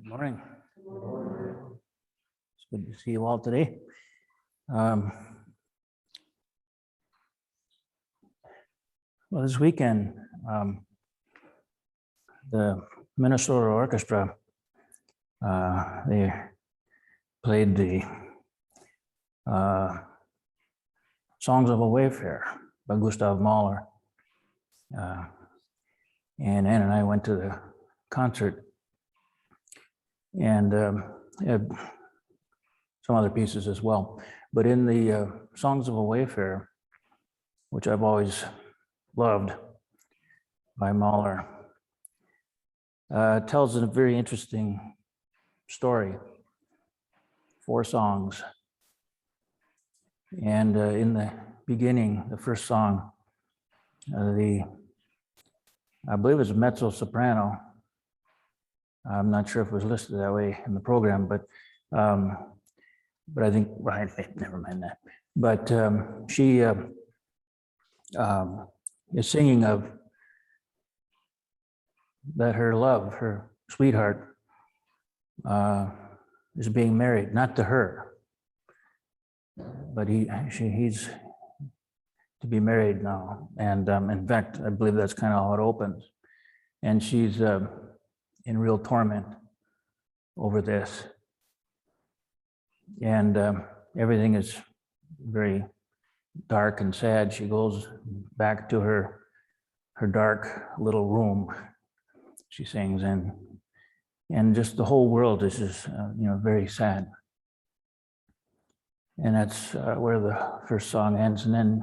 Good morning. It's good to see you all today. Well, this weekend, the Minnesota Orchestra, they played the Songs of a Wayfarer by Gustav Mahler. And Ann and I went to the concert and had some other pieces as well. But in the Songs of a Wayfarer, which I've always loved by Mahler, tells a very interesting story. 4 songs. And in the beginning, the first song, I believe it's a mezzo soprano. I'm not sure if it was listed that way in the program, but I think, right, never mind that. But she is singing of that her love, her sweetheart, is being married, not to her, but he's to be married now. And in fact, I believe that's kind of how it opens. And she's in real torment over this. And everything is very dark and sad. She goes back to her dark little room, she sings in. And just the whole world is just, very sad. And that's where the first song ends. And then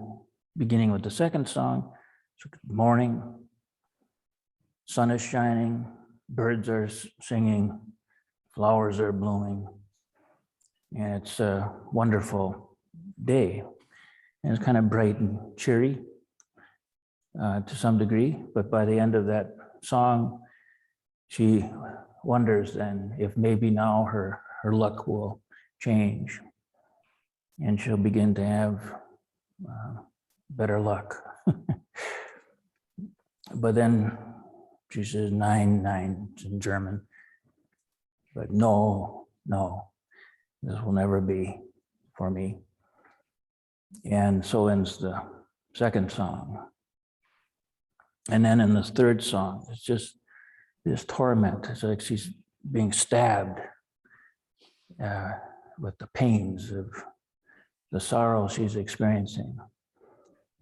beginning with the second song, it's morning, sun is shining, birds are singing, flowers are blooming, and it's a wonderful day. And it's kind of bright and cheery to some degree, but by the end of that song, she wonders then if maybe now her luck will change and she'll begin to have better luck. But then she says 9 in German, but no, this will never be for me. And so ends the second song. And then in the third song, it's just this torment. It's like she's being stabbed with the pains of the sorrow she's experiencing.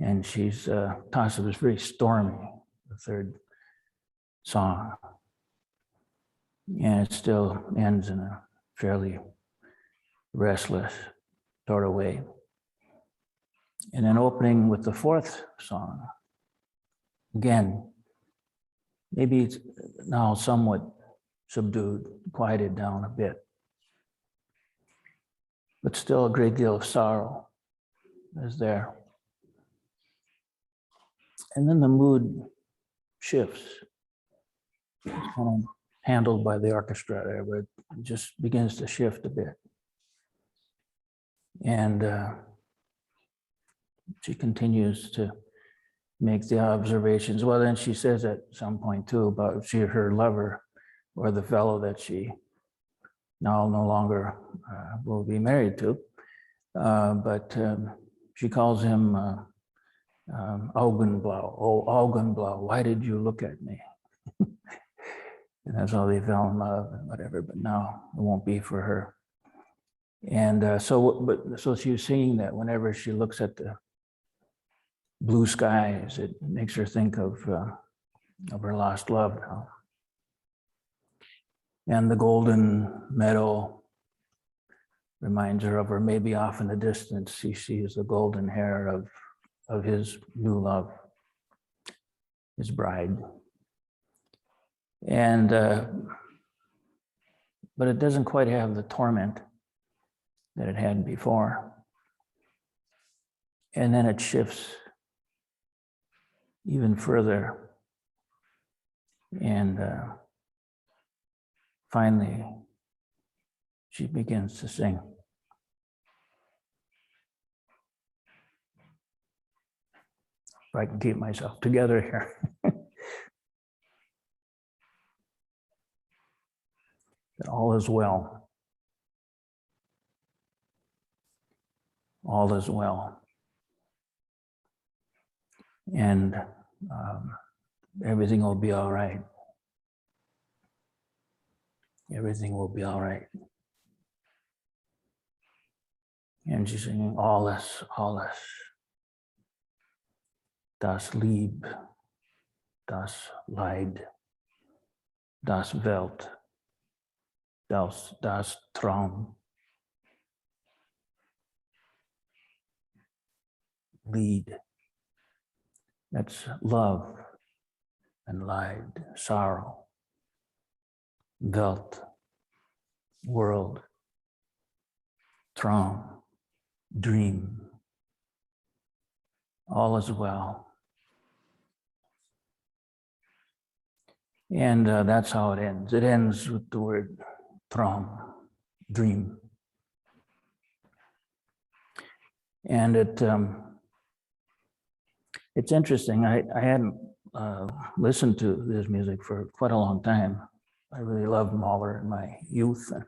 And she's tossed. It was very stormy, the third song. And it still ends in a fairly restless sort of way. And then opening with the fourth song, again, maybe it's now somewhat subdued, quieted down a bit, but still a great deal of sorrow is there. And then the mood shifts. It's kind of handled by the orchestra there, but it just begins to shift a bit. And she continues to make the observations. Well, then she says at some point too about her lover, or the fellow that she now no longer will be married to, but she calls him Augenblau. Oh, Augenblau, why did you look at me? And that's how they fell in love and whatever, but now it won't be for her. And so she was singing that whenever she looks at the blue skies, it makes her think of her lost love now. And the golden meadow reminds her of her, maybe off in the distance, she sees the golden hair of his new love, his bride. And, but it doesn't quite have the torment that it had before. And then it shifts even further. And finally, she begins to sing. If I can keep myself together here. that all is well. All is well. And everything will be all right. Everything will be all right. And she's singing alles, alles. Das Lieb, das Leid, das Welt, das Traum. Lead. That's love and lied, sorrow, Welt, world, Traum, dream. All is well. And that's how it ends. It ends with the word Traum, dream. And it's interesting. I hadn't listened to this music for quite a long time. I really loved Mahler in my youth and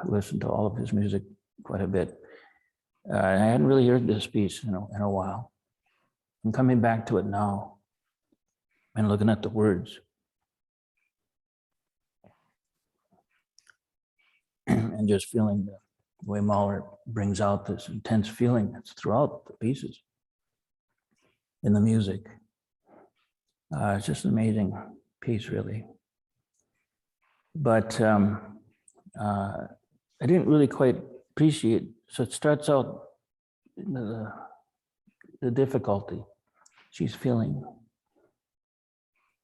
listened to all of his music quite a bit. I hadn't really heard this piece in a while. I'm coming back to it now and looking at the words. And just feeling the way Mahler brings out this intense feeling that's throughout the pieces in the music. It's just an amazing piece, really. But I didn't really quite appreciate, so it starts out the difficulty she's feeling.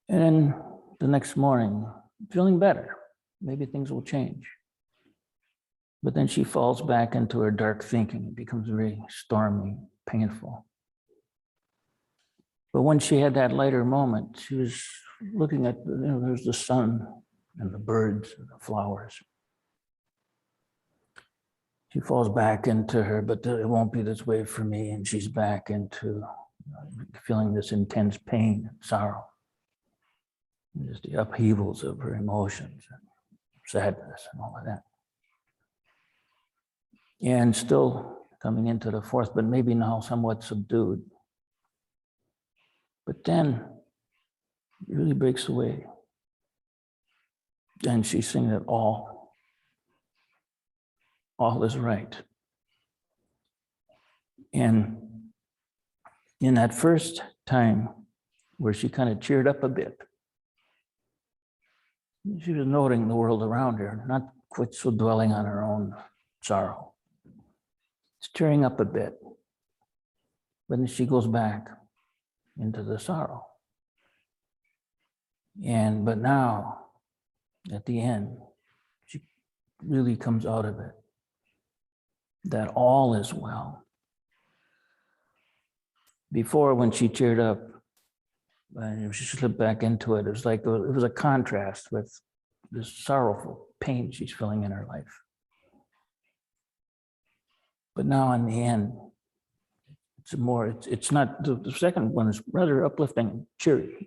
And then the next morning, feeling better. Maybe things will change. But then she falls back into her dark thinking. It becomes very stormy, painful. But when she had that lighter moment, she was looking at, there's the sun and the birds and the flowers. She falls back into her, but it won't be this way for me. And she's back into feeling this intense pain and sorrow. And just the upheavals of her emotions and sadness and all of that. And still coming into the fourth, but maybe now somewhat subdued. But then it really breaks away. And she's singing it all is right. And in that first time where she kind of cheered up a bit, she was noting the world around her, not quite so dwelling on her own sorrow. It's cheering up a bit. But then she goes back into the sorrow. But now, at the end, she really comes out of it. That all is well. Before, when she cheered up, and she slipped back into it, it was like it was a contrast with this sorrowful pain she's feeling in her life. But now, in the end, it's not, the second one is rather uplifting and cheery.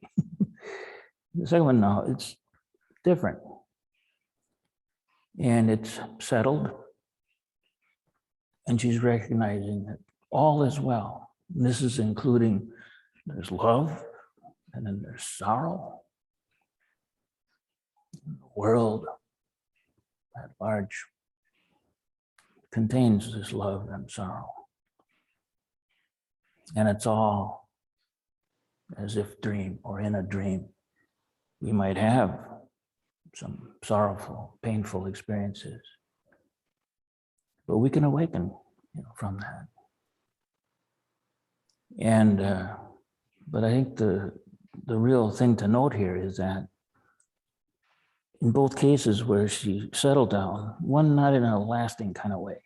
The second one now, it's different. And it's settled. And she's recognizing that all is well. And this is including, there's love, and then there's sorrow. The world at large contains this love and sorrow. And it's all as if dream or in a dream. We might have some sorrowful, painful experiences, but we can awaken, from that. And but I think the real thing to note here is that in both cases where she settled down, one not in a lasting kind of way,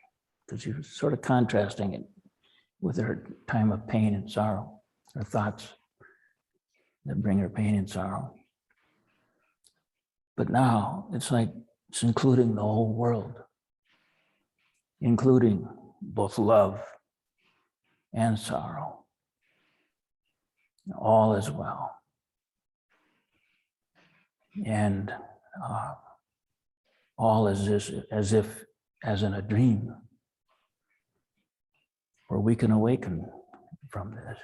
because she was sort of contrasting it with her time of pain and sorrow, her thoughts that bring her pain and sorrow. But now it's like it's including the whole world, including both love and sorrow. All is well. And all as if as in a dream, where we can awaken from this.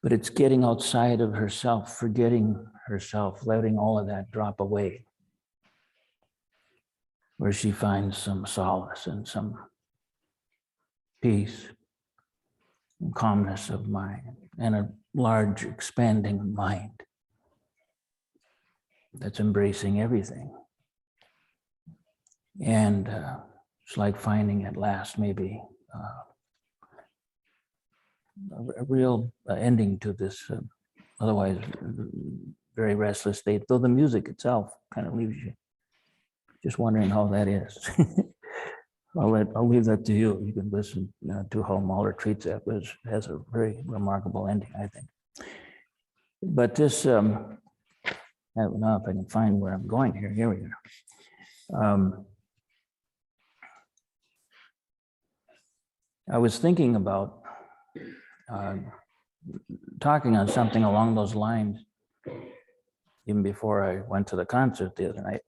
But it's getting outside of herself, forgetting herself, letting all of that drop away, where she finds some solace and some peace and calmness of mind and a large expanding mind that's embracing everything. And it's like finding at last maybe a real ending to this otherwise very restless state, though the music itself kind of leaves you just wondering how that is. I'll leave that to you. You can listen to how Mahler treats that, but it has a very remarkable ending, I think. But this, now if I can find where I'm going here, here we are. I was thinking about talking on something along those lines even before I went to the concert the other night.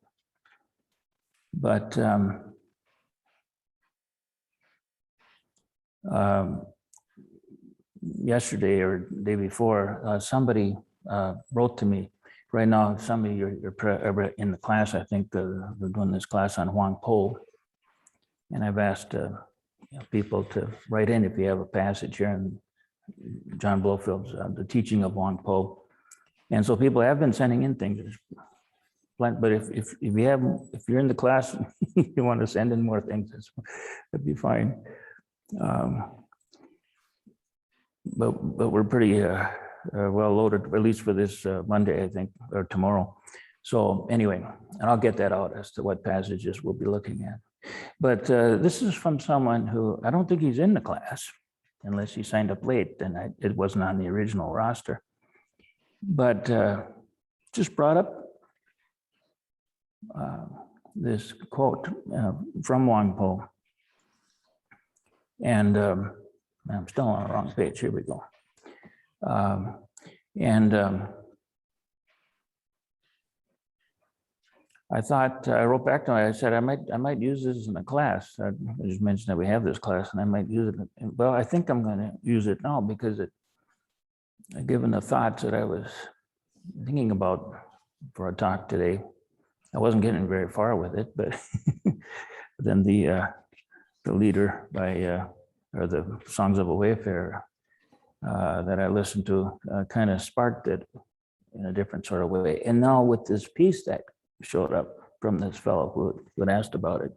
But yesterday or the day before, somebody wrote to me. Right now, some of you are in the class, I think they're doing this class on Huang Po. And I've asked people to write in if you have a passage here in John Blofield's The Teaching of Huang Po. And so people have been sending in things. But if you're in the class, you want to send in more things, that'd be fine. But we're pretty well loaded, at least for this Monday, I think, or tomorrow. So anyway, and I'll get that out as to what passages we'll be looking at. But this is from someone who, I don't think he's in the class, unless he signed up late, then it wasn't on the original roster. But just brought up this quote from Huang Po. And I'm still on the wrong page, here we go. I thought, I wrote back to him, I said, I might use this in a class. I just mentioned that we have this class and I might use it. Well, I think I'm gonna use it now because given the thoughts that I was thinking about for a talk today, I wasn't getting very far with it, but then the leader or the Songs of a Wayfarer that I listened to kind of sparked it in a different sort of way. And now with this piece that showed up from this fellow who had asked about it,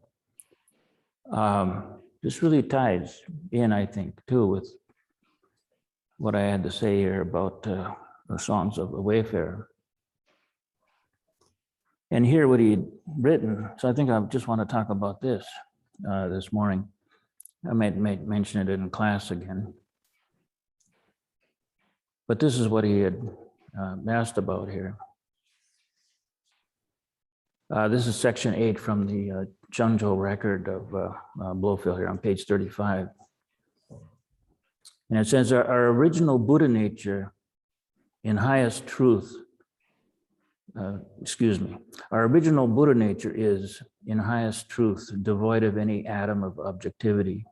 this really ties in, I think, too, with what I had to say here about the Songs of a Wayfarer. And here what he'd written, so I think I just want to talk about this this morning. I might mention it in class again. But this is what he had asked about here. This is section 8 from the Chungjo record of Blofield here on page 35. And it says, our original Buddha nature in highest truth, our original Buddha nature is in highest truth, devoid of any atom of objectivity.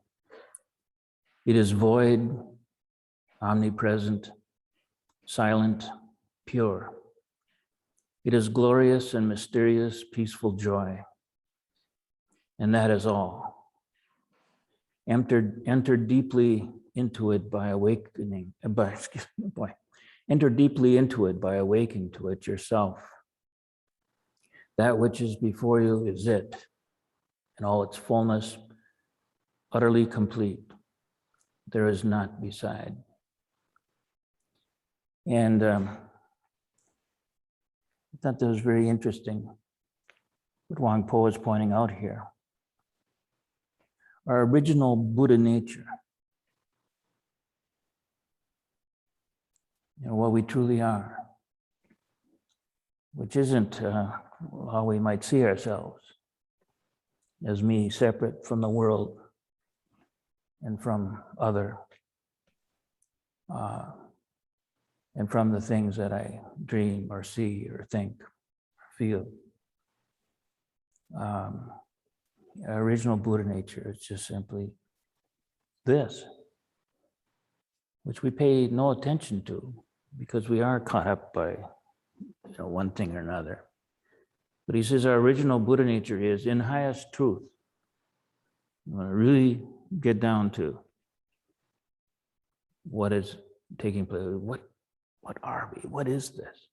It is void, omnipresent, silent, pure. It is glorious and mysterious, peaceful joy. And that is all. Enter deeply into it by awakening, enter deeply into it by awaking to it yourself. That which is before you is it, in all its fullness, utterly complete. There is not beside. And I thought that was very interesting, what Huang Po is pointing out here. Our original Buddha nature, what we truly are, which isn't how we might see ourselves, as me separate from the world and from other, and from the things that I dream or see or think or feel. Our original Buddha nature is just simply this, which we pay no attention to because we are caught up by one thing or another. But he says our original Buddha nature is in highest truth. You want to really get down to what is taking place. What are we? What is this?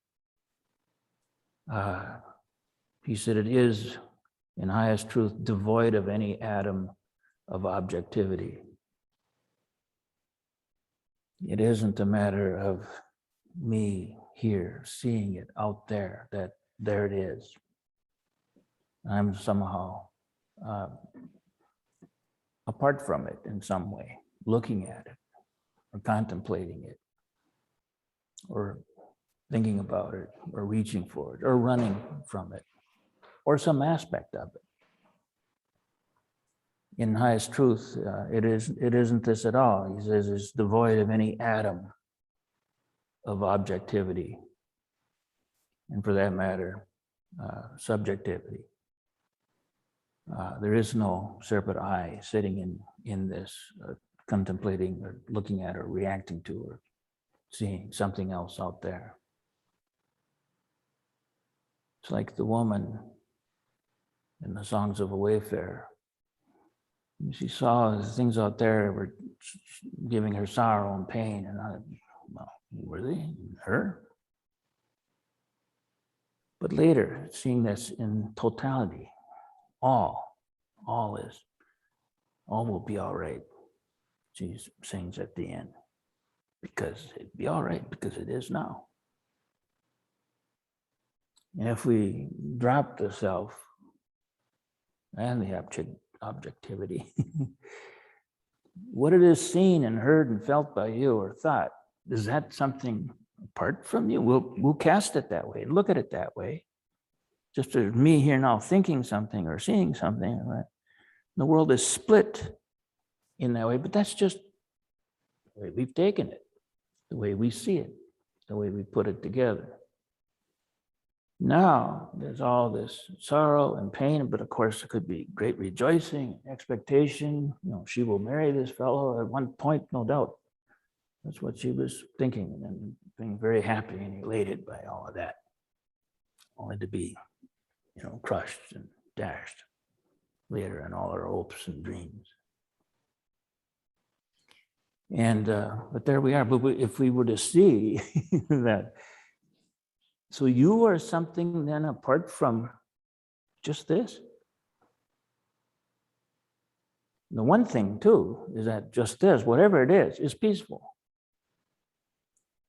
He said it is in highest truth devoid of any atom of objectivity. It isn't a matter of me here seeing it out there, that there it is. I'm somehow apart from it in some way, looking at it or contemplating it or thinking about it or reaching for it or running from it or some aspect of it. In highest truth, it isn't this at all. He says it's devoid of any atom of objectivity, and for that matter, subjectivity. There is no separate I sitting in this, contemplating or looking at or reacting to or seeing something else out there. It's like the woman in the Songs of a Wayfarer. She saw things out there were giving her sorrow and pain, and well, were they her? But later, seeing this in totality, all will be all right. She sings at the end, because it'd be all right, because it is now. And if we drop the self and the objectivity, what it is seen and heard and felt by you or thought, is that something apart from you? We'll cast it that way, look at it that way. Just as me here now thinking something or seeing something, right? The world is split in that way, but that's just the way we've taken it, the way we see it, the way we put it together. Now there's all this sorrow and pain, but of course it could be great rejoicing, expectation. She will marry this fellow at one point, no doubt. That's what she was thinking and being very happy and elated by all of that, only to be, crushed and dashed later in all her hopes and dreams. And but there we are. But if we were to see that, so you are something then apart from just this. The one thing too is that just this, whatever it is peaceful.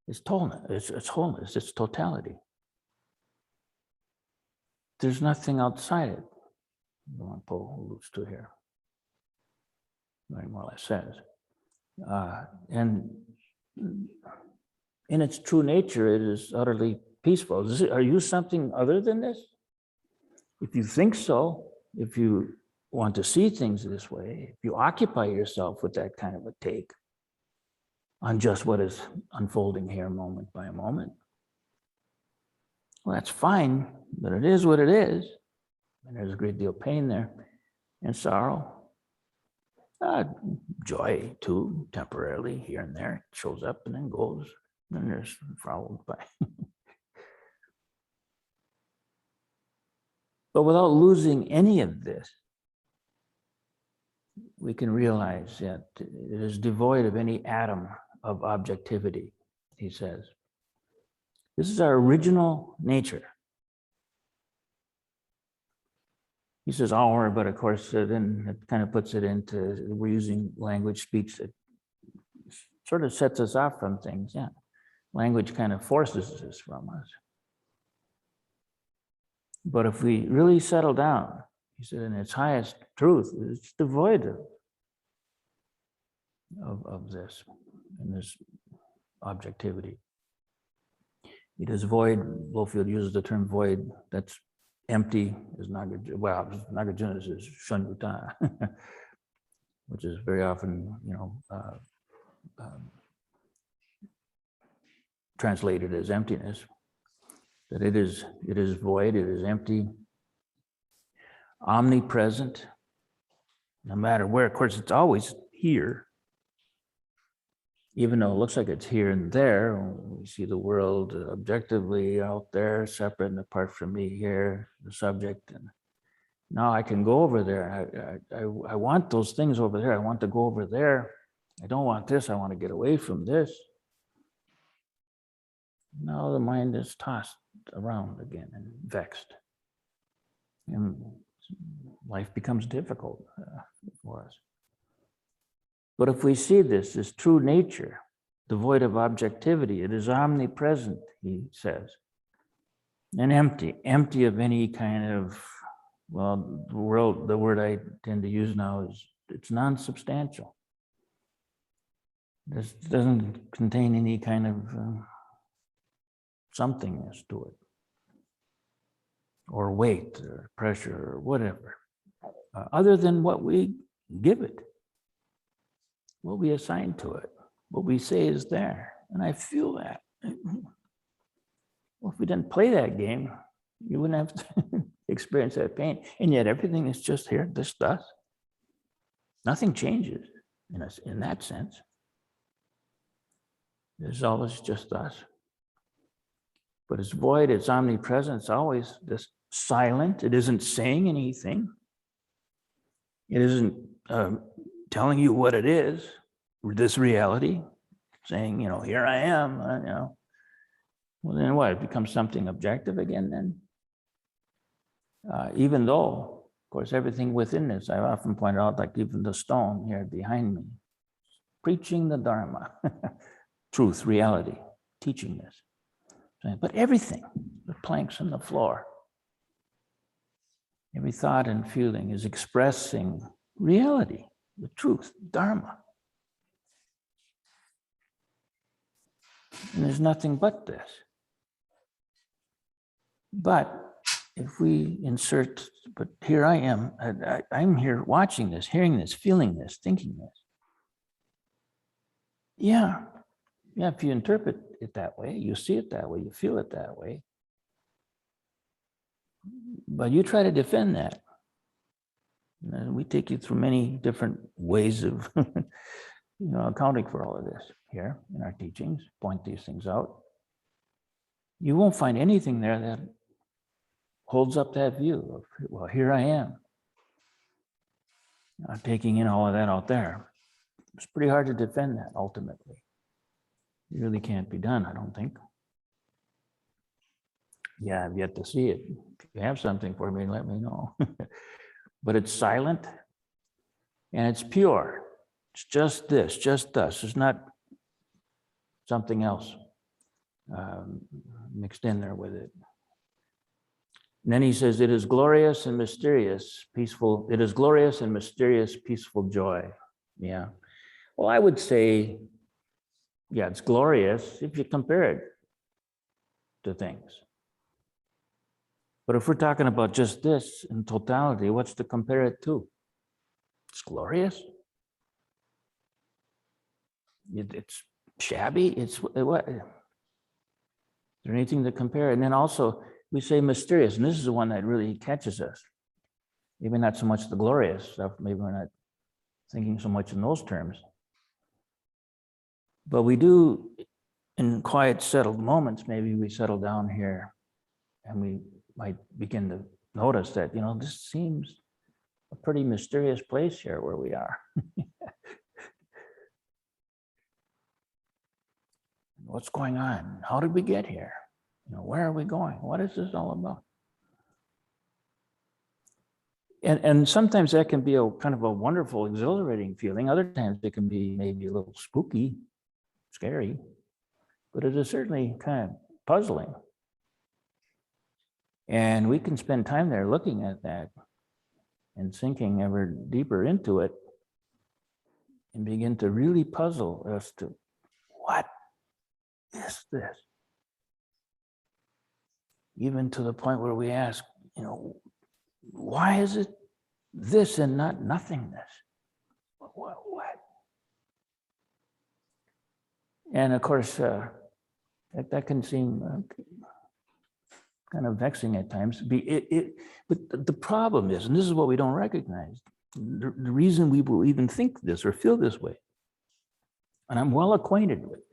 It's wholeness. It's wholeness. It's totality. There's nothing outside it. What Paul alludes to here, very more or less says, and in its true nature, it is utterly peaceful. Are you something other than this? If you think so, if you want to see things this way, if you occupy yourself with that kind of a take on just what is unfolding here moment by moment, well, that's fine, but it is what it is. And there's a great deal of pain there and sorrow. Joy too, temporarily here and there, it shows up and then goes. And then there's followed by. But without losing any of this, we can realize that it is devoid of any atom of objectivity, he says. This is our original nature. He says our, but of course, then it kind of puts it into, we're using language, speech that sort of sets us off from things. Yeah, language kind of forces this from us. But if we really settle down, he said, in its highest truth, it's devoid of this, and this objectivity. It is void. Blofield uses the term void. That's empty. Is Nagarjuna is Shunyata, which is very often, translated as emptiness. That it is void. It is empty. omnipresent, no matter where. Of course, it's always here, even though it looks like it's here and there. We see the world objectively out there, separate and apart from me here, the subject. And now I can go over there. I want those things over there. I want to go over there. I don't want this. I want to get away from this. Now the mind is tossed around again and vexed. And life becomes difficult for us. But if we see this true nature, devoid of objectivity, it is omnipresent, he says, and empty of any kind of, well, the word I tend to use now is it's non-substantial. This doesn't contain any kind of somethingness to it, or weight, or pressure, or whatever, other than what we give it, what we assign to it, what we say is there. And I feel that. Well, if we didn't play that game, you wouldn't have to experience that pain. And yet everything is just here, this does. Nothing changes in that sense. There's always just us. But it's void, it's omnipresent, it's always this silent. It isn't saying anything. It isn't telling you what it is, this reality, saying, here I am, Well, then what? It becomes something objective again then? Even though, of course, everything within this, I often point out, like even the stone here behind me, preaching the Dharma, truth, reality, teaching this. But everything, the planks on the floor, every thought and feeling is expressing reality, the truth, Dharma. And there's nothing but this. But if we insert, but here I am, I'm here watching this, hearing this, feeling this, thinking this. Yeah, if you interpret it that way, you see it that way, you feel it that way. But you try to defend that. And we take you through many different ways of accounting for all of this here in our teachings, point these things out. You won't find anything there that holds up that view of, well, here I am. Taking in all of that out there. It's pretty hard to defend that ultimately. It really can't be done, I don't think. Yeah, I've yet to see it. If you have something for me, let me know. But it's silent and it's pure. It's just this, just us. It's not something else mixed in there with it. And then he says, it is glorious and mysterious, peaceful. It is glorious and mysterious, peaceful joy. Yeah. Well, I would say, yeah, it's glorious if you compare it to things. But if we're talking about just this in totality, what's to compare it to? It's glorious. It's shabby. It's what? Is there anything to compare? And then also we say mysterious, and this is the one that really catches us. Maybe not so much the glorious stuff. Maybe we're not thinking so much in those terms. But we do, in quiet, settled moments, maybe we settle down here and we might begin to notice that, this seems a pretty mysterious place here where we are. What's going on? How did we get here? Where are we going? What is this all about? And sometimes that can be a kind of a wonderful, exhilarating feeling. Other times it can be maybe a little spooky, scary, but it is certainly kind of puzzling. And we can spend time there looking at that and sinking ever deeper into it and begin to really puzzle as to what is this? Even to the point where we ask, why is it this and not nothingness? What? And of course, that can seem kind of vexing at times. But the problem is, and this is what we don't recognize, the reason we will even think this or feel this way, and I'm well acquainted with it.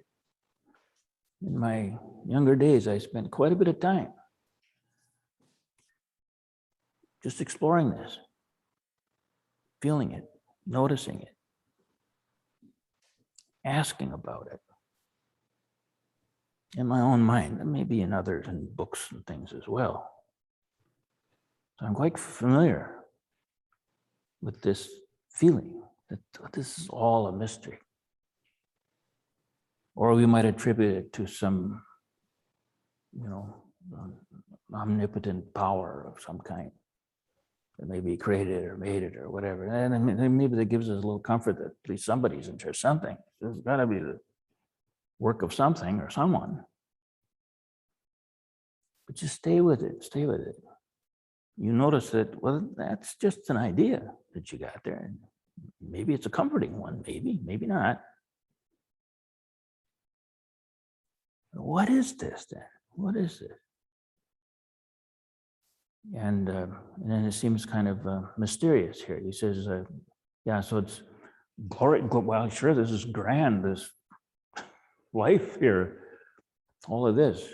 In my younger days, I spent quite a bit of time just exploring this, feeling it, noticing it, asking about it in my own mind, and maybe in others, in books and things as well. So I'm quite familiar with this feeling that this is all a mystery. Or we might attribute it to some, omnipotent power of some kind that maybe created it or made it or whatever. And I mean, maybe that gives us a little comfort that at least somebody's in charge of something. There's got to be the work of something or someone. But just stay with it, stay with it. You notice that, well, that's just an idea that you got there. Maybe it's a comforting one, maybe not. What is this then? What is this? And then it seems kind of mysterious here. He says, so it's glory. Well, sure, this is grand, this life here, all of this,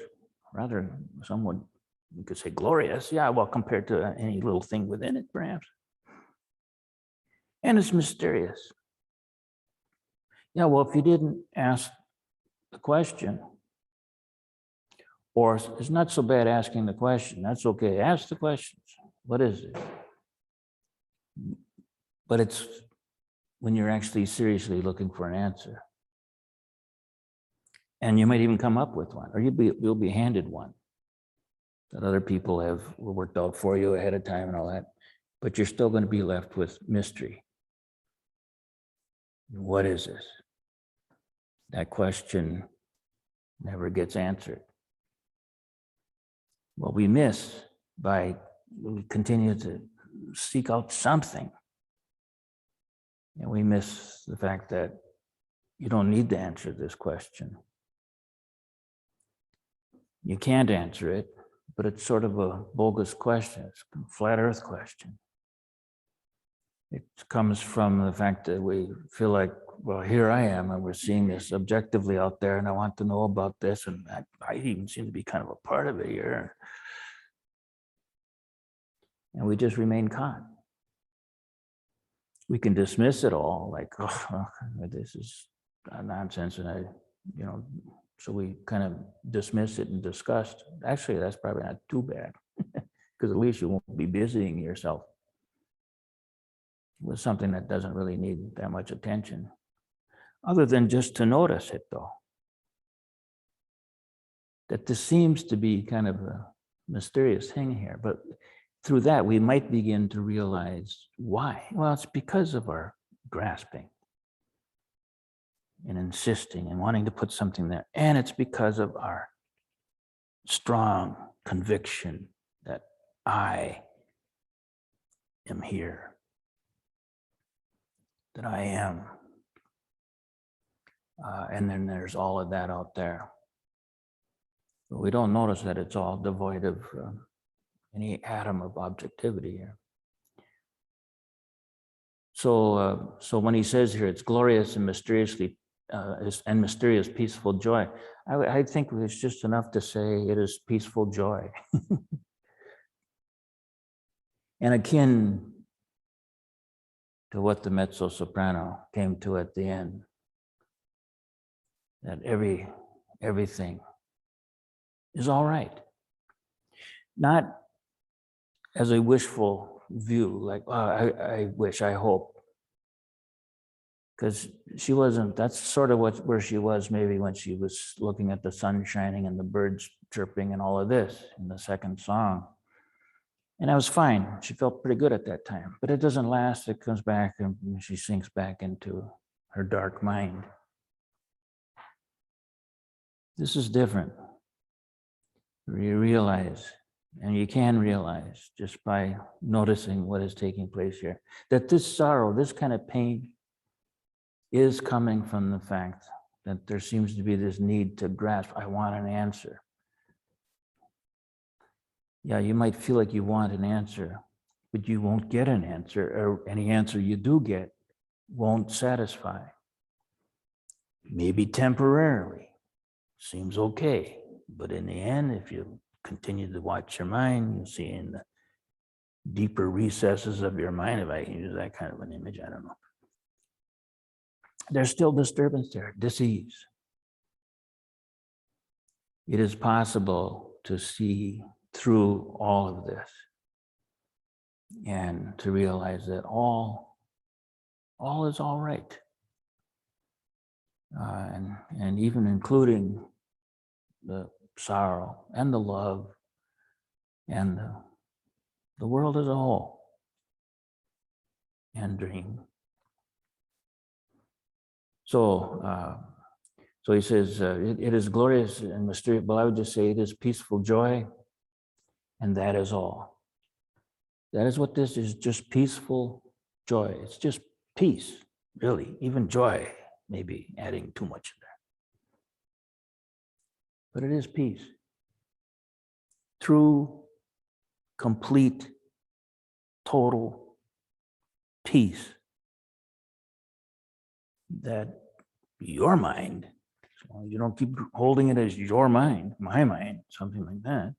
rather somewhat, you could say glorious. Yeah, well, compared to any little thing within it, perhaps. And it's mysterious. Yeah, well, if you didn't ask the question, or it's not so bad asking the question, that's okay. Ask the questions. What is it? But it's when you're actually seriously looking for an answer. And you might even come up with one, or you'll be handed one that other people have worked out for you ahead of time and all that, but you're still going to be left with mystery. What is this? That question never gets answered. What we miss by we continue to seek out something, and we miss the fact that you don't need to answer this question. You can't answer it, but it's sort of a bogus question. It's a flat earth question. It comes from the fact that we feel like, well, here I am, and we're seeing this objectively out there, and I want to know about this, and I even seem to be kind of a part of it here. And we just remain caught. We can dismiss it all, like, oh, this is nonsense, and so we kind of dismiss it in disgust. Actually, that's probably not too bad, because at least you won't be busying yourself with something that doesn't really need that much attention, other than just to notice it, though. That this seems to be kind of a mysterious thing here, but through that, we might begin to realize why. Well, it's because of our grasping and insisting and wanting to put something there. And it's because of our strong conviction that I am here, that I am. And then there's all of that out there. But we don't notice that it's all devoid of any atom of objectivity here. So when he says here, it's glorious and mysteriously mysterious peaceful joy, I think it's just enough to say it is peaceful joy. And akin to what the mezzo-soprano came to at the end, that everything is all right. Not as a wishful view, like, oh, I wish, I hope. Because she wasn't, that's sort of where she was maybe when she was looking at the sun shining and the birds chirping and all of this in the second song. And that was fine. She felt pretty good at that time, but it doesn't last. It comes back and she sinks back into her dark mind. This is different. You realize, and you can realize just by noticing what is taking place here, that this sorrow, this kind of pain is coming from the fact that there seems to be this need to grasp, I want an answer. Yeah, you might feel like you want an answer, but you won't get an answer, or any answer you do get won't satisfy. Maybe temporarily, seems okay, but in the end, if you continue to watch your mind, you'll see in the deeper recesses of your mind, if I can use that kind of an image, I don't know. There's still disturbance there, disease. It is possible to see through all of this and to realize that all is all right. And even including the sorrow and the love and the world as a whole and dream. So he says, it is glorious and mysterious, but I would just say it is peaceful joy, and that is all. That is what this is, just peaceful joy. It's just peace, really. Even joy, maybe adding too much in there. But it is peace. True, complete, total peace that your mind, so you don't keep holding it as your mind, my mind, something like that,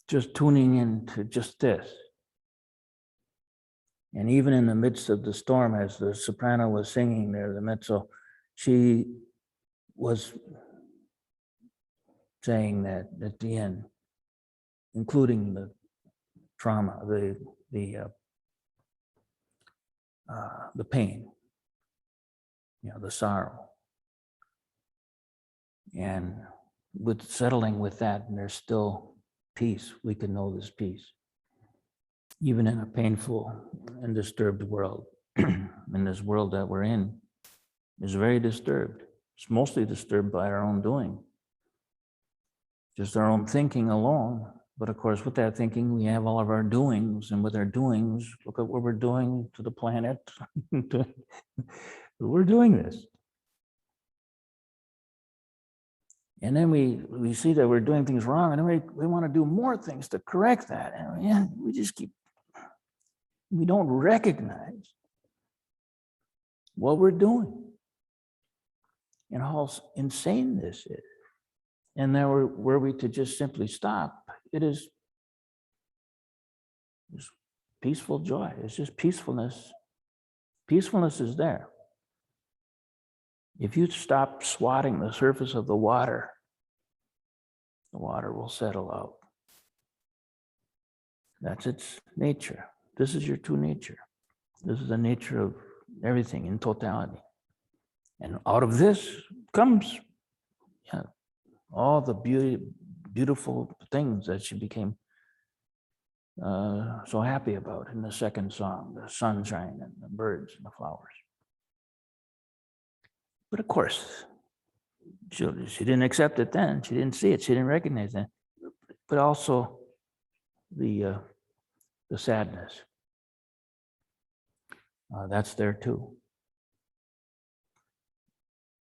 just tuning into just this. And even in the midst of the storm, as the soprano was singing there, the mezzo, she was saying that at the end, including the trauma, the pain, the sorrow, and with settling with that, and there's still peace. We can know this peace, even in a painful and disturbed world. And this world that we're in is very disturbed. It's mostly disturbed by our own doing, just our own thinking alone. But of course, with that thinking, we have all of our doings, and with our doings, look at what we're doing to the planet. We're doing this. And then we see that we're doing things wrong, and then we want to do more things to correct that. And we just we don't recognize what we're doing and how insane this is. And then were we to just simply stop, it is just peaceful joy. It's just peacefulness. Peacefulness is there. If you stop swatting the surface of the water will settle out. That's its nature. This is your true nature. This is the nature of everything in totality. And out of this comes all the beautiful things that she became so happy about in the second song, the sunshine and the birds and the flowers. But of course, she didn't accept it then. She didn't see it. She didn't recognize that. But also the sadness. That's there too.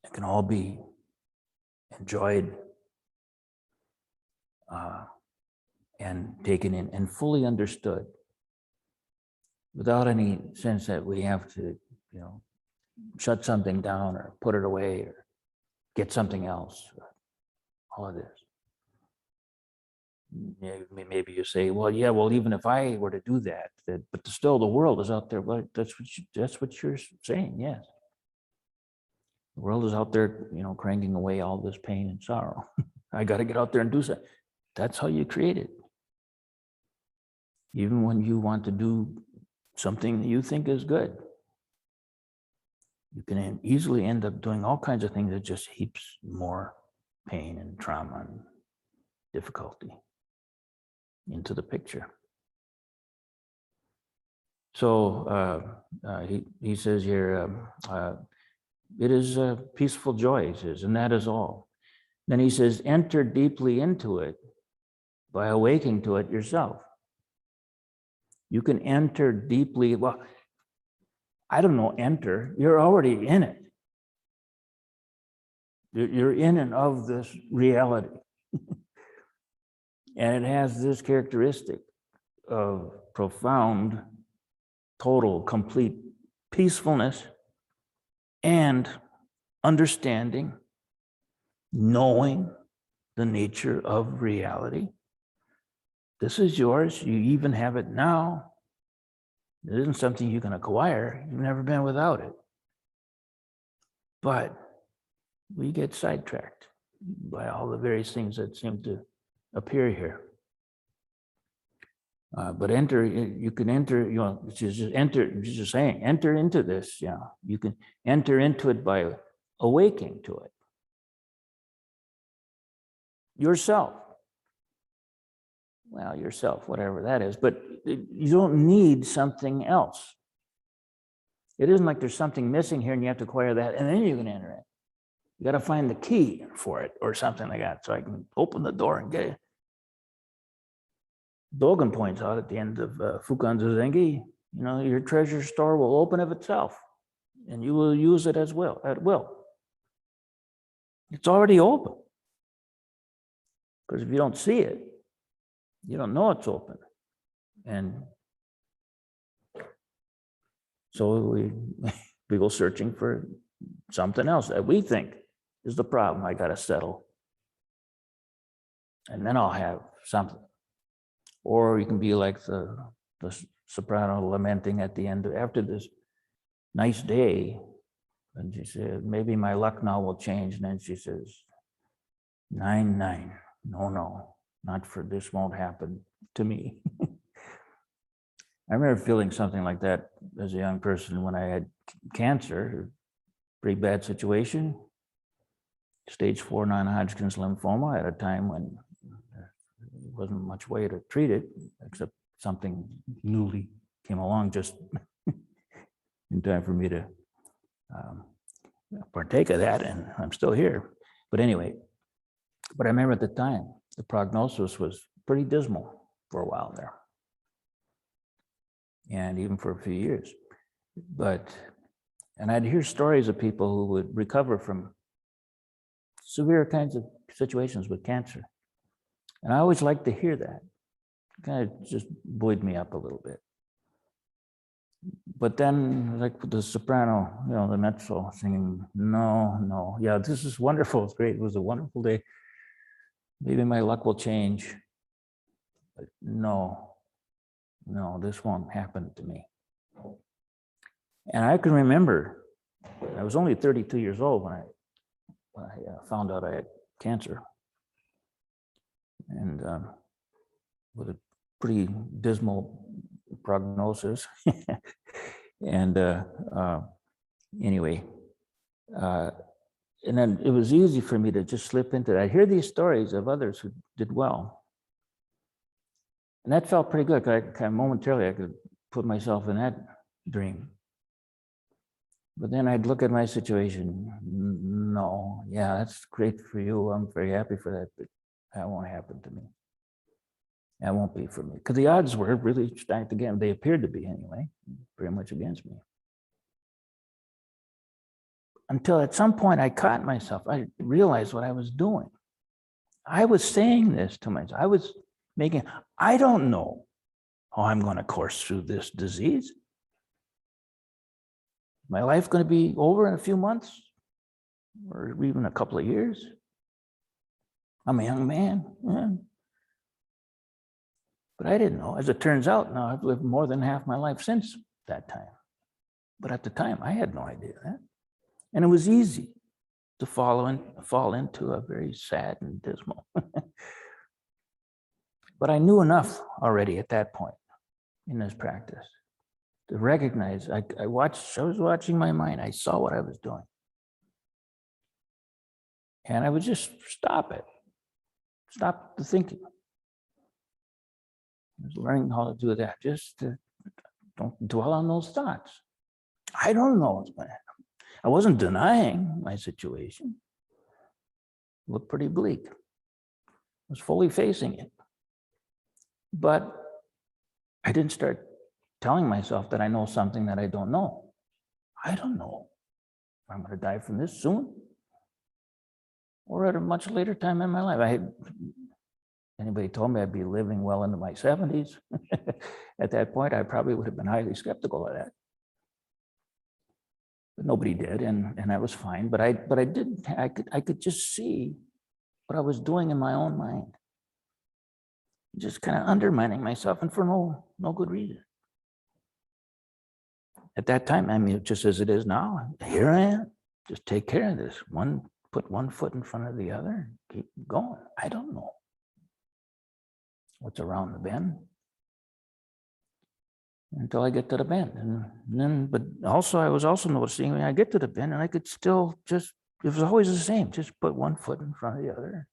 It can all be enjoyed and taken in and fully understood without any sense that we have to, shut something down or put it away or get something else. All of this. Maybe you say, well, even if I were to do that, but still the world is out there. Well, that's what you're saying, yes. The world is out there, cranking away all this pain and sorrow. I got to get out there and do something. That's how you create it. Even when you want to do something that you think is good, you can easily end up doing all kinds of things that just heaps more pain and trauma and difficulty into the picture. So he says here, it is a peaceful joy, he says, and that is all. Then he says, enter deeply into it by awaking to it yourself. You can enter deeply, enter, you're already in it. You're in and of this reality. And it has this characteristic of profound, total, complete peacefulness and understanding, knowing the nature of reality. This is yours. You even have it now. It isn't something you can acquire. You've never been without it. But we get sidetracked by all the various things that seem to appear here. But you can enter, just enter, just saying, enter into this, you can enter into it by awaking to it. Yourself. Well, yourself, whatever that is, but you don't need something else. It isn't like there's something missing here and you have to acquire that and then you can enter it. You got to find the key for it or something like that so I can open the door and get it. Dogen points out at the end of Fukan Zazengi, your treasure store will open of itself and you will use it as will, at will. It's already open. Because if you don't see it, you don't know it's open. And so we go searching for something else that we think is the problem I got to settle. And then I'll have something. Or you can be like the soprano lamenting at the end after this nice day. And she said, maybe my luck now will change. And then she says, 9-9. No, not for this won't happen to me. I remember feeling something like that as a young person when I had cancer, pretty bad situation, stage 4 non-Hodgkin's lymphoma at a time when there wasn't much way to treat it, except something newly came along just in time for me to partake of that, and I'm still here. But anyway, but I remember at the time, the prognosis was pretty dismal for a while there. And even for a few years. And I'd hear stories of people who would recover from severe kinds of situations with cancer. And I always liked to hear that. It kind of just buoyed me up a little bit. But then, like the soprano, the mezzo singing, no, yeah, this is wonderful, it's great, it was a wonderful day. Maybe my luck will change. But no, this won't happen to me. And I can remember, I was only 32 years old when I found out I had cancer. And with a pretty dismal prognosis. And anyway, and then it was easy for me to just slip into that. I hear these stories of others who did well. And that felt pretty good. I kind of momentarily, I could put myself in that dream. But then I'd look at my situation. No, yeah, that's great for you. I'm very happy for that, but that won't happen to me. That won't be for me. Because the odds were really stacked again. They appeared to be anyway, pretty much against me. Until at some point I caught myself. I realized what I was doing. I was saying this to myself. I was I don't know how I'm going to course through this disease. My life going to be over in a few months or even a couple of years? I'm a young man. Yeah. But I didn't know. As it turns out, now I've lived more than half my life since that time. But at the time, I had no idea that. And it was easy to fall into a very sad and dismal. But I knew enough already at that point in this practice to recognize, I was watching my mind. I saw what I was doing. And I would just stop it. Stop the thinking. I was learning how to do that. Just don't dwell on those thoughts. I don't know what's going to happen. I wasn't denying my situation. It looked pretty bleak. I was fully facing it. But I didn't start telling myself that I know something that I don't know. I don't know if I'm going to die from this soon or at a much later time in my life. anybody told me I'd be living well into my 70s, at that point, I probably would have been highly skeptical of that. But nobody did, and that was fine. But I could just see what I was doing in my own mind, just kind of undermining myself, and for no good reason. At that time, I mean, just as it is now, here I am. Just take care of this. Put one foot in front of the other, keep going. I don't know what's around the bend until I get to the bend. And then, but also I was also noticing when I get to the bend, and I could still just, it was always the same, just put one foot in front of the other.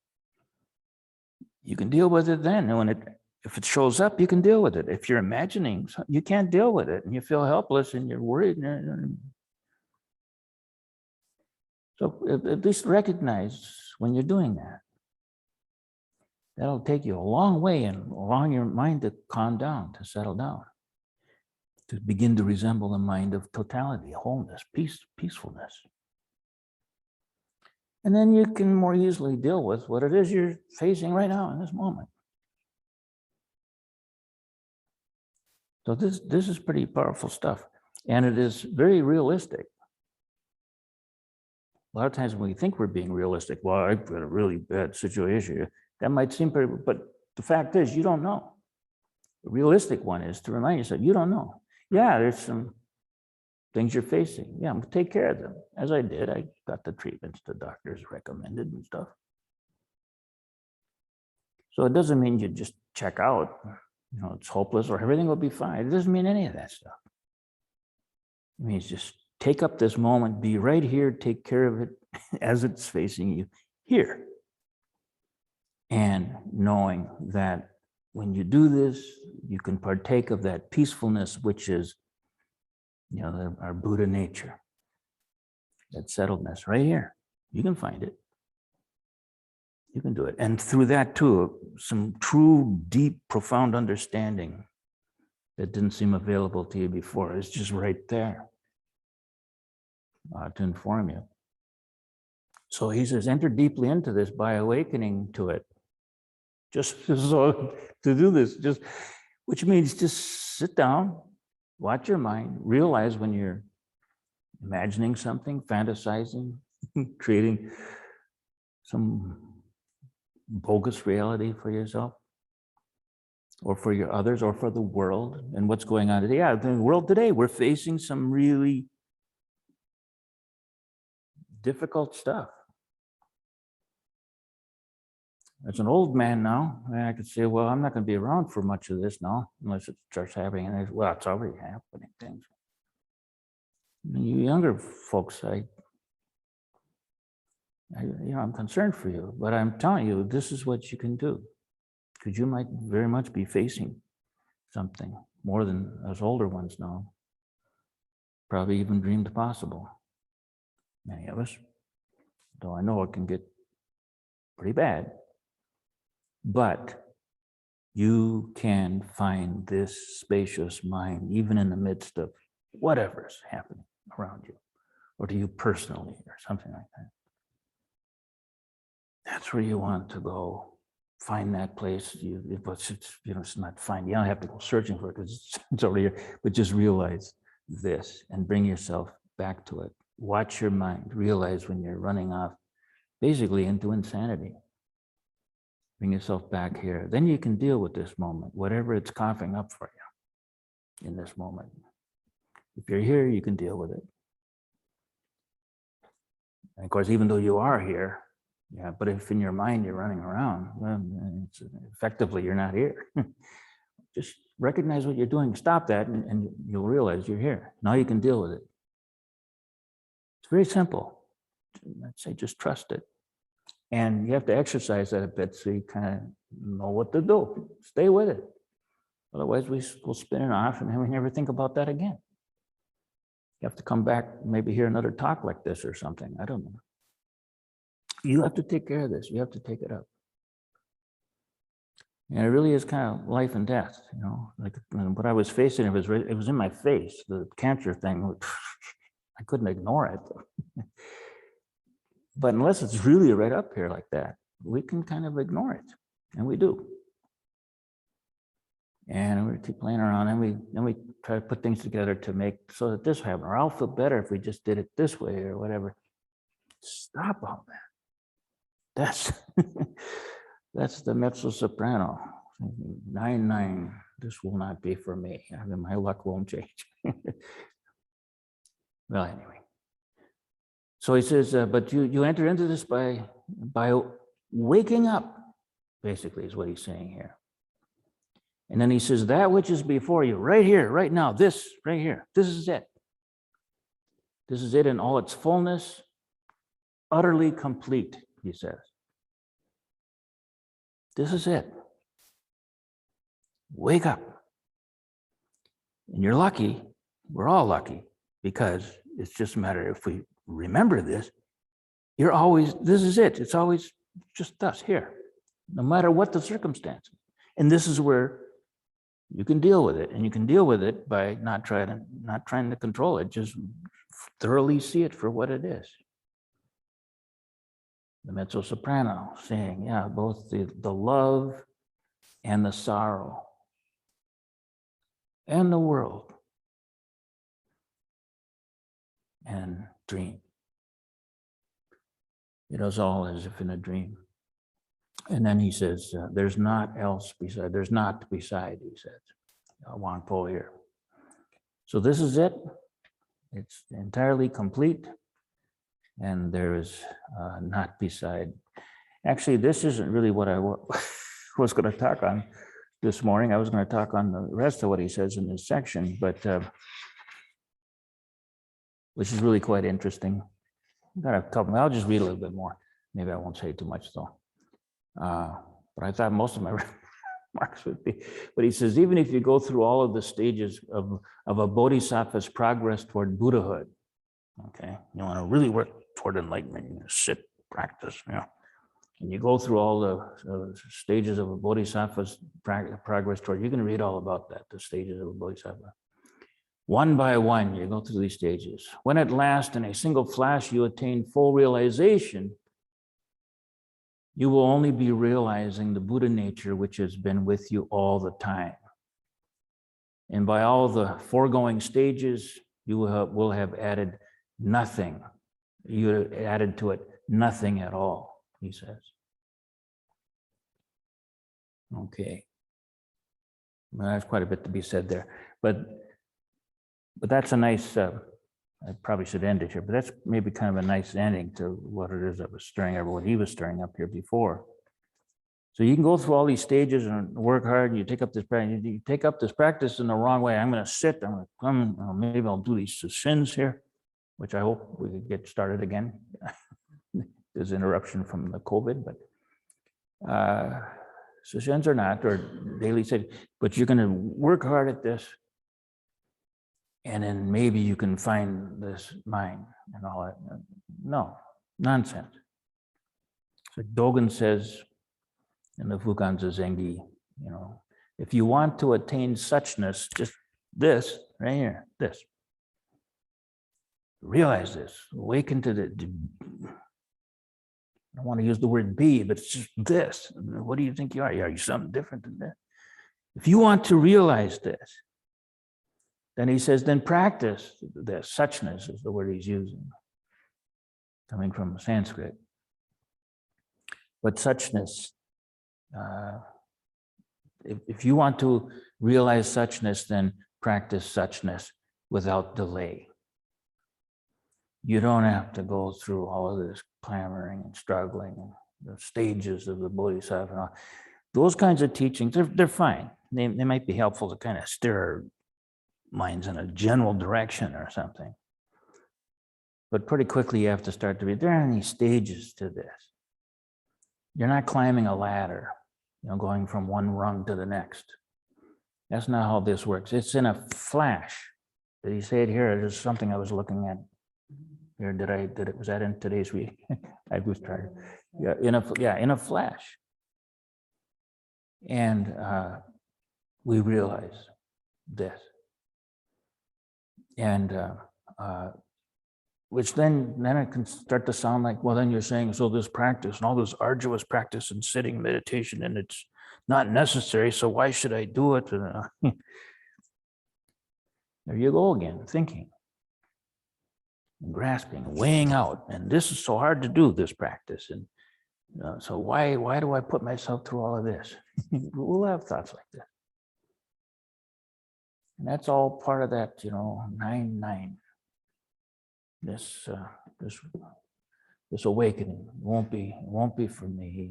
You can deal with it then. And if it shows up, you can deal with it. If you're imagining, you can't deal with it and you feel helpless and you're worried. So at least recognize when you're doing that. That'll take you a long way and allowing your mind to calm down, to settle down, to begin to resemble the mind of totality, wholeness, peacefulness. And then you can more easily deal with what it is you're facing right now in this moment. So this is pretty powerful stuff. And it is very realistic. A lot of times when we think we're being realistic, well, I've got a really bad situation. That might seem pretty, but the fact is you don't know. The realistic one is to remind yourself, you don't know. Yeah, there's some things you're facing. Yeah, take care of them. As I did, I got the treatments the doctors recommended and stuff. So it doesn't mean you just check out, you know, it's hopeless or everything will be fine. It doesn't mean any of that stuff. It means just take up this moment, be right here, take care of it as it's facing you here. And knowing that when you do this, you can partake of that peacefulness, which is, you know, our Buddha nature, that settledness right here. You can find it. You can do it. And through that too, some true, deep, profound understanding that didn't seem available to you before is just right there to inform you. So he says, enter deeply into this by awakening to it. Just so to do this, which means just sit down, watch your mind, realize when you're imagining something, fantasizing, creating some bogus reality for yourself or for your others or for the world and what's going on today. Yeah, the world today, we're facing some really difficult stuff. As an old man now, I could say, well, I'm not going to be around for much of this now, unless it starts happening. And well, it's already happening, things. And you younger folks, I'm concerned for you, but I'm telling you, this is what you can do, because you might very much be facing something more than us older ones now, probably even dreamed possible. Many of us, though I know it can get pretty bad. But you can find this spacious mind, even in the midst of whatever's happening around you, or to you personally, or something like that. That's where you want to go. Find that place. It's not find. You don't have to go searching for it because it's already here. But just realize this and bring yourself back to it. Watch your mind. Realize when you're running off, basically into insanity. Bring yourself back here. Then you can deal with this moment, whatever it's coughing up for you in this moment. If you're here, you can deal with it. And of course, even though you are here, yeah, but if in your mind you're running around, well, effectively you're not here. Just recognize what you're doing, stop that, and you'll realize you're here. Now you can deal with it. It's very simple. I'd say just trust it. And you have to exercise that a bit so you kind of know what to do. Stay with it. Otherwise, we'll spin it off and then we never think about that again. You have to come back, maybe hear another talk like this or something. I don't know. You have to take care of this. You have to take it up. And it really is kind of life and death, you know. Like what I was facing, it was in my face. The cancer thing, I couldn't ignore it. But unless it's really right up here like that, we can kind of ignore it, and we do. And we keep playing around, and we try to put things together to make so that this happen, or I'll feel better if we just did it this way or whatever. Stop all that. That's that's the mezzo soprano. 9-9. This will not be for me. I mean, my luck won't change. Well, anyway. So he says, but you enter into this by waking up, basically, is what he's saying here. And then he says, that which is before you, right here, right now, this right here, this is it. This is it in all its fullness, utterly complete, he says. This is it. Wake up. And you're lucky, we're all lucky, because it's just a matter if we remember this, this is it. It's always just us here, no matter what the circumstances. And this is where you can deal with it, and you can deal with it by not trying to control it, just thoroughly see it for what it is. The mezzo soprano saying, yeah, both the love and the sorrow and the world and dream. It is all as if in a dream. And then he says, there's not beside, he says. Wang Po here. So this is it. It's entirely complete. And there is not beside. Actually, this isn't really what I was going to talk on this morning. I was going to talk on the rest of what he says in this section, but which is really quite interesting. I'll just read a little bit more. Maybe I won't say too much though. But I thought most of my remarks would be, but he says, even if you go through all of the stages of a bodhisattva's progress toward Buddhahood, okay, you want to really work toward enlightenment, you sit, practice, and you go through all the stages of a bodhisattva's progress toward, you can read all about that, the stages of a bodhisattva. One by one, you go through these stages. When at last, in a single flash, you attain full realization, you will only be realizing the Buddha nature which has been with you all the time. And by all the foregoing stages, you will have added nothing. You have added to it nothing at all, he says. Okay. Well, there's quite a bit to be said there. But that's a nice, I probably should end it here, but that's maybe kind of a nice ending to what it is that was stirring up, what he was stirring up here before. So you can go through all these stages and work hard, and you take up this practice in the wrong way. I'm going to sit, I'm going to come, maybe I'll do these sins here, which I hope we could get started again. There's interruption from the COVID, but sins or not, or daily state, but you're going to work hard at this. And then maybe you can find this mind and all that. No, nonsense. So Dogen says in the Fukanza Zengi, if you want to attain suchness, just this right here, this. Realize this, awaken to the, I don't want to use the word be, but it's just this. What do you think you are? Are you something different than that? If you want to realize this, then he says, then practice this. Suchness is the word he's using, coming from Sanskrit. But suchness, if you want to realize suchness, then practice suchness without delay. You don't have to go through all of this clamoring and struggling and the stages of the bodhisattva and all. Those kinds of teachings, they're fine. They might be helpful to kind of stir minds in a general direction or something. But pretty quickly you have to start to read, there aren't any stages to this. You're not climbing a ladder, going from one rung to the next. That's not how this works. It's in a flash. Did he say it here? It is something I was looking at here. Was that in today's week? I was trying. Yeah, in a flash. And we realize this. And which then it can start to sound like, well, then you're saying, so this practice and all this arduous practice and sitting meditation, and it's not necessary, so why should I do it? There you go again, thinking, and grasping, weighing out. And this is so hard to do, this practice. And so why do I put myself through all of this? We'll have thoughts like this. And that's all part of that, 9-9. This awakening won't be for me.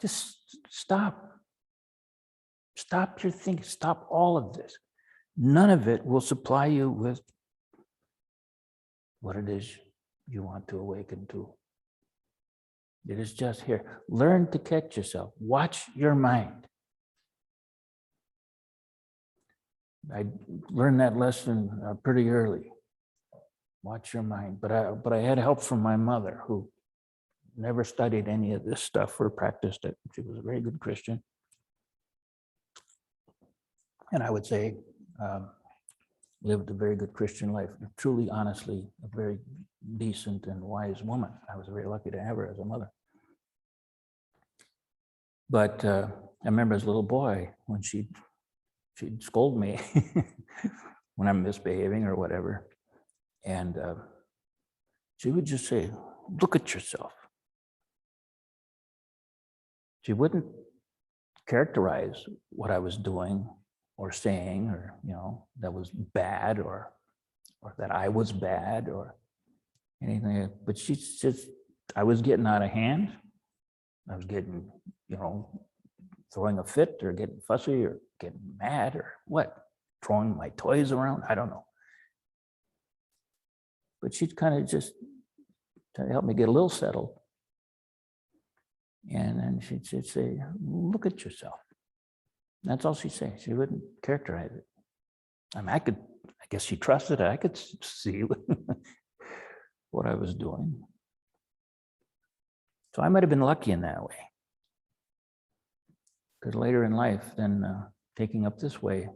Just stop your thinking. Stop all of this. None of it will supply you with what it is you want to awaken to. It is just here. Learn to catch yourself. Watch your mind. I learned that lesson pretty early. Watch your mind. But I had help from my mother, who never studied any of this stuff or practiced it. She was a very good Christian. And I would say lived a very good Christian life. Truly, honestly, a very decent and wise woman. I was very lucky to have her as a mother. But I remember as a little boy when she'd scold me when I'm misbehaving or whatever. And she would just say, look at yourself. She wouldn't characterize what I was doing or saying, or, that was bad or that I was bad or anything. But she's just, I was getting out of hand. I was getting, throwing a fit or getting fussy or getting mad or what, throwing my toys around. I don't know. But she'd kind of just try to help me get a little settled. And then she'd say, look at yourself. That's all she'd say. She wouldn't characterize it. I mean, I guess she trusted it. I could see what I was doing. So I might have been lucky in that way. Because later in life, then taking up this way,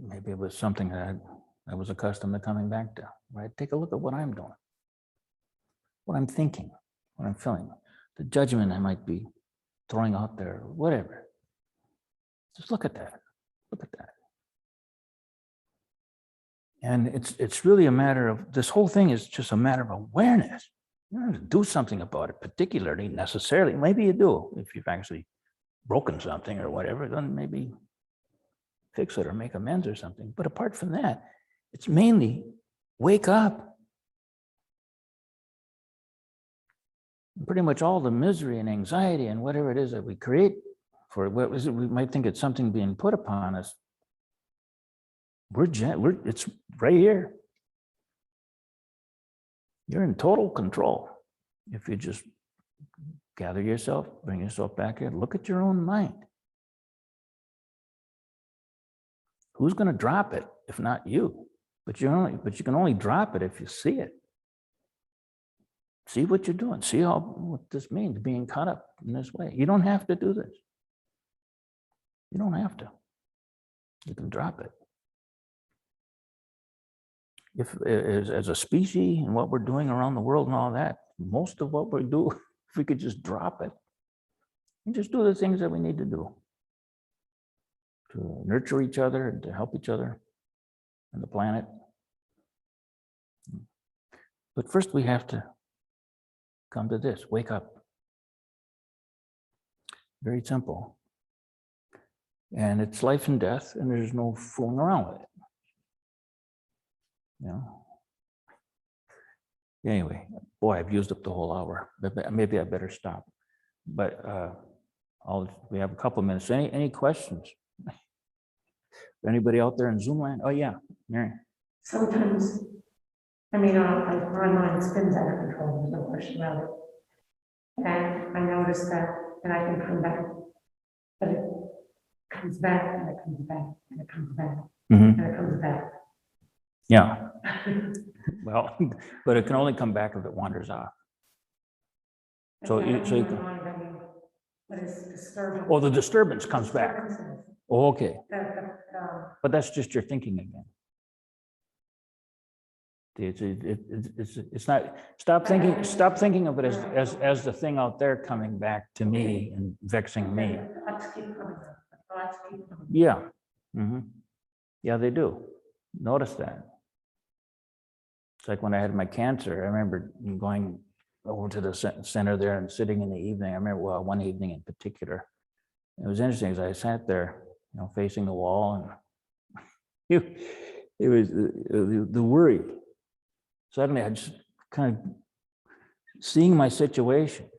maybe it was something that I was accustomed to coming back to. Right? Take a look at what I'm doing, what I'm thinking, what I'm feeling, the judgment I might be throwing out there, whatever. Just look at that. Look at that. And it's really a matter of, this whole thing is just a matter of awareness. You don't have to do something about it particularly, necessarily. Maybe you do. If you've actually broken something or whatever, then maybe fix it or make amends or something. But apart from that, it's mainly wake up. Pretty much all the misery and anxiety and whatever it is that we create for what is it, we might think it's something being put upon us. It's right here. You're in total control. If you just gather yourself, bring yourself back here, look at your own mind. Who's going to drop it if not you? But you can only drop it if you see it. See what you're doing. See what this means, being caught up in this way. You don't have to do this. You don't have to. You can drop it. If as a species and what we're doing around the world and all that, most of what we do, if we could just drop it and just do the things that we need to do to nurture each other and to help each other and the planet. But first we have to come to this, wake up. Very simple. And it's life and death, and there's no fooling around with it. Anyway, boy, I've used up the whole hour. Maybe I better stop. But we have a couple of minutes. Any questions? Anybody out there in Zoom land? Oh yeah, Mary. Sometimes, my mind spins out of control. There's no question about it. And I notice that, and I can come back, but it comes back and it comes back and it comes back and it comes back. Yeah. Well, but it can only come back if it wanders off. So you can. But it's disturbing. Oh, the disturbance comes back. Oh, okay. But that's just your thinking again. It's not, stop thinking of it as the thing out there coming back to me and vexing me. Thoughts keep coming up. Thoughts keep coming up. Yeah. Yeah, they do. Notice that. It's like when I had my cancer, I remember going over to the center there and sitting in the evening. I remember, well, one evening in particular. It was interesting as I sat there, facing the wall, and it was the worry. Suddenly I just kind of seeing my situation.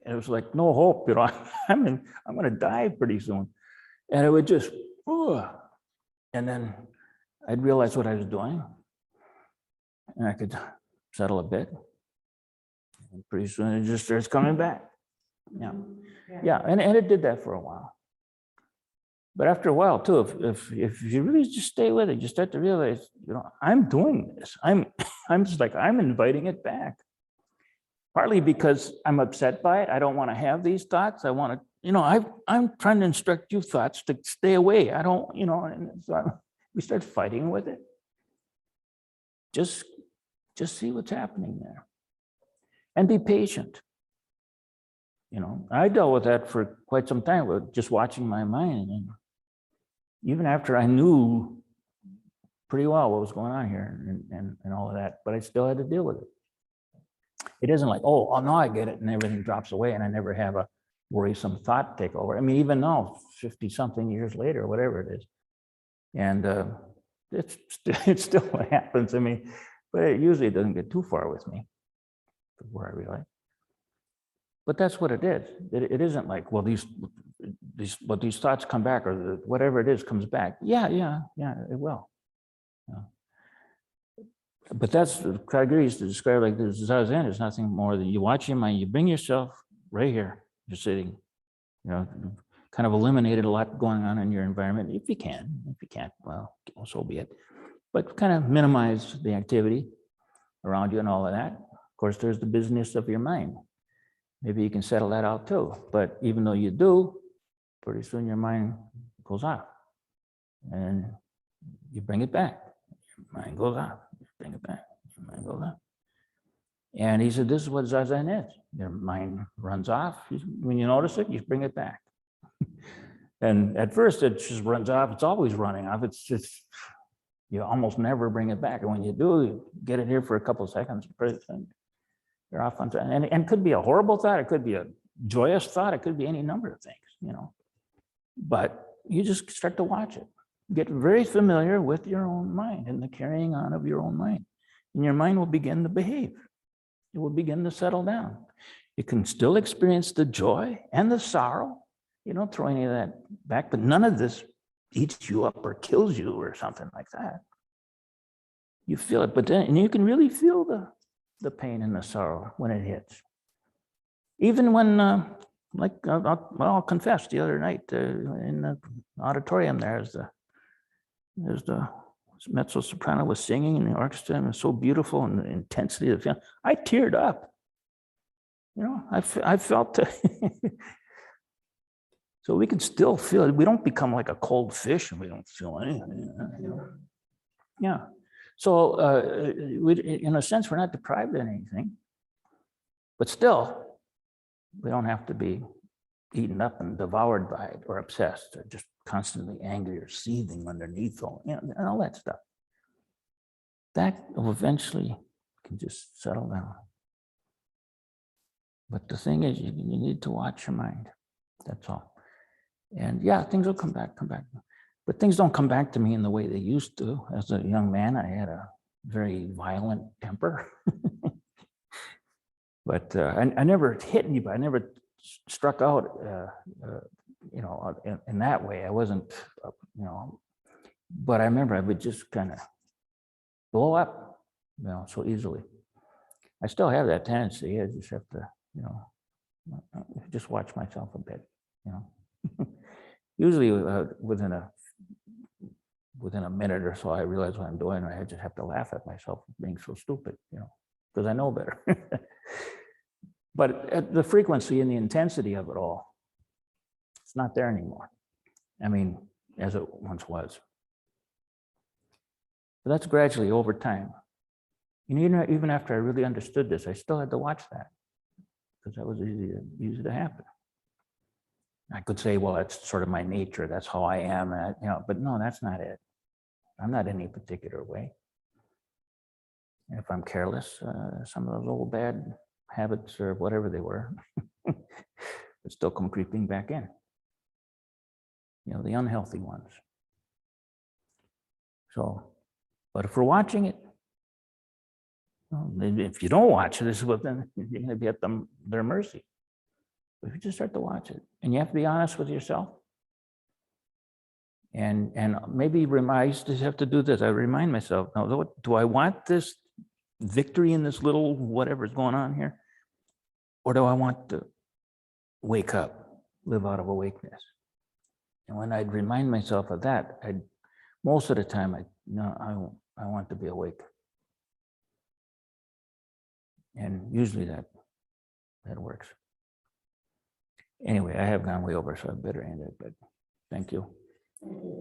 And it was like, no hope, I'm going to die pretty soon. And it would just, and then I'd realize what I was doing, and I could settle a bit. And pretty soon it just starts coming back. Yeah, and it did that for a while. But after a while too, if you really just stay with it, you start to realize, I'm doing this. I'm just like, I'm inviting it back. Partly because I'm upset by it. I don't want to have these thoughts. I want to, I'm trying to instruct you thoughts to stay away. I don't, and so we start fighting with it. Just see what's happening there. And be patient. I dealt with that for quite some time, with just watching my mind. And even after I knew pretty well what was going on here and all of that, but I still had to deal with it. It isn't like, oh, now I get it and everything drops away and I never have a worrisome thought take over. I mean, even now, 50 something years later, whatever it is. And it still happens. I mean, but it usually doesn't get too far with me before I realize. But that's what it is. It isn't like, well, these thoughts come back, or whatever it is comes back. Yeah, it will. Yeah. But that's Kagiri used to describe like this. Zazen is nothing more than you watch your mind, you bring yourself right here, you're sitting, kind of eliminated a lot going on in your environment. If you can, if you can't, well, so be it. But kind of minimize the activity around you and all of that. Of course, there's the business of your mind. Maybe you can settle that out too. But even though you do, pretty soon your mind goes off and you bring it back. Your mind goes off, you bring it back, your mind goes off. And he said, this is what Zazen is. Your mind runs off. When you notice it, you bring it back. And at first it just runs off. It's always running off. It's just, you almost never bring it back. And when you do, you get it here for a couple of seconds, you're off on time. And it could be a horrible thought. It could be a joyous thought. It could be any number of things, But you just start to watch it. Get very familiar with your own mind and the carrying on of your own mind. And your mind will begin to behave. It will begin to settle down. You can still experience the joy and the sorrow. You don't throw any of that back, but none of this eats you up or kills you or something like that. You feel it, but then and you can really feel the pain and the sorrow when it hits. Even when, I'll confess, the other night in the auditorium there's the mezzo soprano was singing in the orchestra, and it was so beautiful, and the intensity of the film. I teared up. I felt. So we can still feel it. We don't become like a cold fish, and we don't feel anything. Yeah. So in a sense, we're not deprived of anything, but still, we don't have to be eaten up and devoured by it or obsessed or just constantly angry or seething underneath all, and all that stuff. That will eventually can just settle down. But the thing is, you need to watch your mind. That's all. And yeah, things will come back. But things don't come back to me in the way they used to. As a young man, I had a very violent temper. But I never hit anybody. I never struck out, in that way. I wasn't, but I remember I would just kind of blow up, so easily. I still have that tendency. I just have to, just watch myself a bit, Usually within a minute or so, I realize what I'm doing. I just have to laugh at myself for being so stupid, because I know better. But the frequency and the intensity of it all, it's not there anymore. I mean, as it once was. But that's gradually over time. You know, even after I really understood this, I still had to watch that because that was easy to happen. I could say, well, that's sort of my nature. That's how I am. And you know, but no, that's not it. I'm not any particular way. And if I'm careless, some of those old bad habits or whatever they were, would still come creeping back in. You know, the unhealthy ones. So, but if we're watching it, well, if you don't watch it, well, then you're going to be at their mercy. But if you just start to watch it, and you have to be honest with yourself, and maybe I just have to do this. I remind myself, now, do I want this victory in this little whatever's going on here, or do I want to wake up, live out of awakeness? And when I'd remind myself of that, most of the time I want to be awake. And usually that works. Anyway, I have gone way over, so I better end it, but thank you. Thank you.